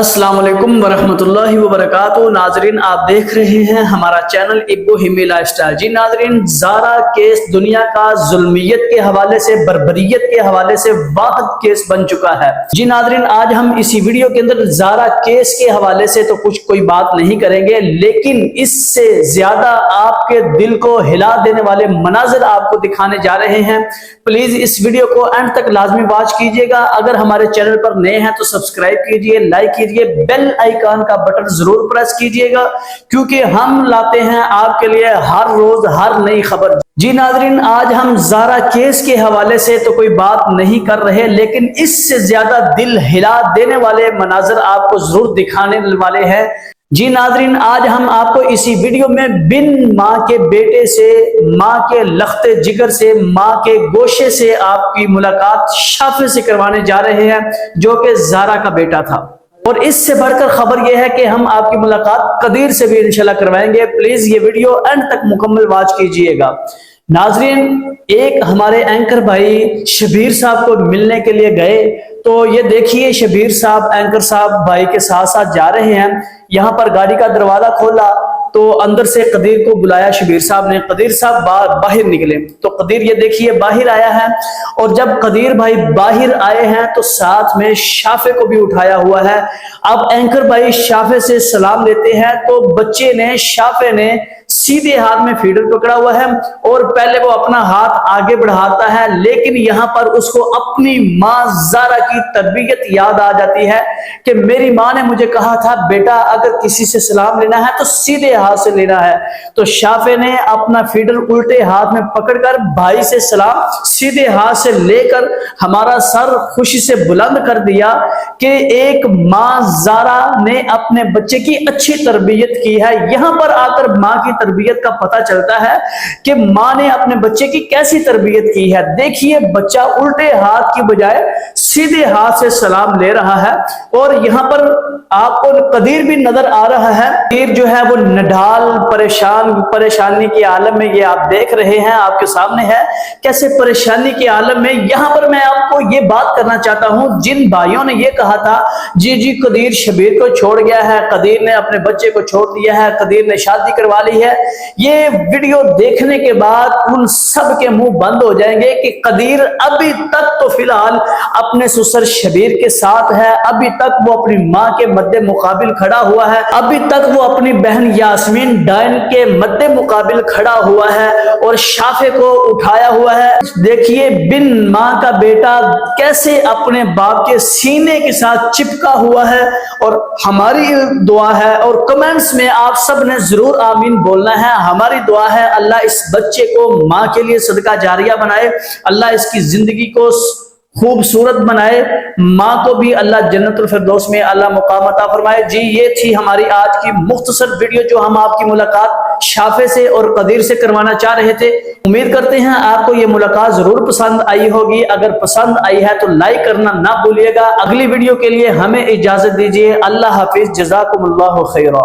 अस्सलाम वालेकुम वरहमतुल्लाहि वबरकातुहू। नाजरीन, आप देख रहे हैं हमारा चैनल इब्बू हिमी लाइफस्टाइल। जी नाजरीन, ज़ारा केस दुनिया का जुल्मियत के हवाले से, बर्बरियत के हवाले से वाहिद केस बन चुका है। जी नाजरीन, आज हम इसी वीडियो के अंदर ज़ारा केस के हवाले से तो कोई बात नहीं करेंगे, लेकिन इससे ज्यादा आपके दिल को हिला देने वाले मनाजिर आपको दिखाने जा रहे हैं। प्लीज इस वीडियो को एंड तक लाजमी वॉच कीजिएगा। अगर हमारे चैनल पर नए हैं तो सब्सक्राइब कीजिए, लाइक कीजिए, बेल आइकन का बटन जरूर प्रेस कीजिएगा, क्योंकि हम लाते हैं आपके लिए हर रोज हर नई खबर। जी नाजरीन, आज हम ज़ारा केस के हवाले से तो कोई बात नहीं कर रहे, लेकिन इससे ज्यादा दिल हिला देने वाले मनाजिर आपको जरूर दिखाने वाले हैं। जी नाजरीन, आज हम आपको इसी वीडियो में बिन माँ के बेटे से, माँ के लख्ते जिगर से, माँ के गोशे से आपकी मुलाकात शाफे से करवाने जा रहे हैं, जो कि ज़ारा का बेटा था। और इससे बढ़कर खबर यह है कि हम आपकी मुलाकात कदीर से भी इंशाल्लाह करवाएंगे। प्लीज ये वीडियो एंड तक मुकम्मल वॉच कीजिएगा। नाजरीन, एक हमारे एंकर भाई शबीर साहब को मिलने के लिए गए, तो ये देखिए शबीर साहब एंकर साहब भाई के साथ साथ जा रहे हैं। यहाँ पर गाड़ी का दरवाजा खोला तो अंदर से कदीर को बुलाया शबीर साहब ने। कदीर साहब बाहर निकले तो कदीर ये देखिए बाहर आया है, और जब कदीर भाई बाहर आए हैं तो साथ में शाफे को भी उठाया हुआ है। अब एंकर भाई शाफे से सलाम लेते हैं तो बच्चे ने, शाफे ने सीधे हाथ में फीडर पकड़ा हुआ है और पहले वो अपना हाथ आगे बढ़ाता है, लेकिन यहाँ पर उसको अपनी माँ ज़ारा की तरबियत याद आ जाती है कि मेरी माँ ने मुझे कहा था बेटा अगर किसी से सलाम लेना है तो सीधे हाथ से लेना है। तो शाफे ने अपना फीडर उल्टे हाथ में पकड़कर भाई से सलाम सीधे हाथ से लेकर हमारा सर खुशी से बुलंद कर दिया कि एक माँ ज़ारा ने अपने बच्चे की अच्छी तरबियत की है। यहाँ पर आकर माँ की तरबियत का पता चलता है कि माँ ने अपने बच्चे की कैसी तरबियत की है। देखिए बच्चा उल्टे हाथ की बजाय सीधे हाथ से सलाम ले रहा है, और यहाँ पर आपको कदीर भी नजर आ रहा है। कदीर जो है वो नडाल परेशानी के आलम में, ये आप देख रहे हैं आपके सामने है कैसे परेशानी के आलम में। यहाँ पर मैं आपको ये बात करना चाहता हूँ, जिन भाइयों ने ये कहा था जी कदीर शबीर को छोड़ गया है, कदीर ने अपने बच्चे को छोड़ दिया है, कदीर ने शादी करवा ली है, ये वीडियो देखने के बाद उन सब के मुंह बंद हो जाएंगे कि कदीर अभी तक तो फिलहाल अपने ससुर शबीर के साथ है, अभी तक वो अपनी माँ के मद्दे मुकाबिल खड़ा हुआ है, अभी तक वो अपनी बहन यास्मीन डाइन के मद्दे मुकाबिल खड़ा हुआ है और शाफे को उठाया हुआ है। देखिए बिन माँ का बेटा कैसे अपने बाप के सीने के साथ चिपका हुआ है। और हमारी दुआ है, और कमेंट्स में आप सब ने जरूर आमीन बोलना है। हमारी दुआ है अल्लाह इस बच्चे को माँ के लिए सदका जारिया बनाए, अल्लाह इसकी जिंदगी को खूबसूरत बनाए, माँ को भी अल्लाह जन्नतुल फिरदौस में अल्लाह मुकाम अता फरमाए। जी ये थी हमारी आज की मुख्तसर वीडियो, जो हम आपकी मुलाकात शाफे से और कदीर से करवाना चाह रहे थे। उम्मीद करते हैं आपको ये मुलाकात जरूर पसंद आई होगी। अगर पसंद आई है तो लाइक करना ना भूलिएगा। अगली वीडियो के लिए हमें इजाजत दीजिए। अल्लाह हाफिज, जज़ाकुमुल्लाहु खैरा।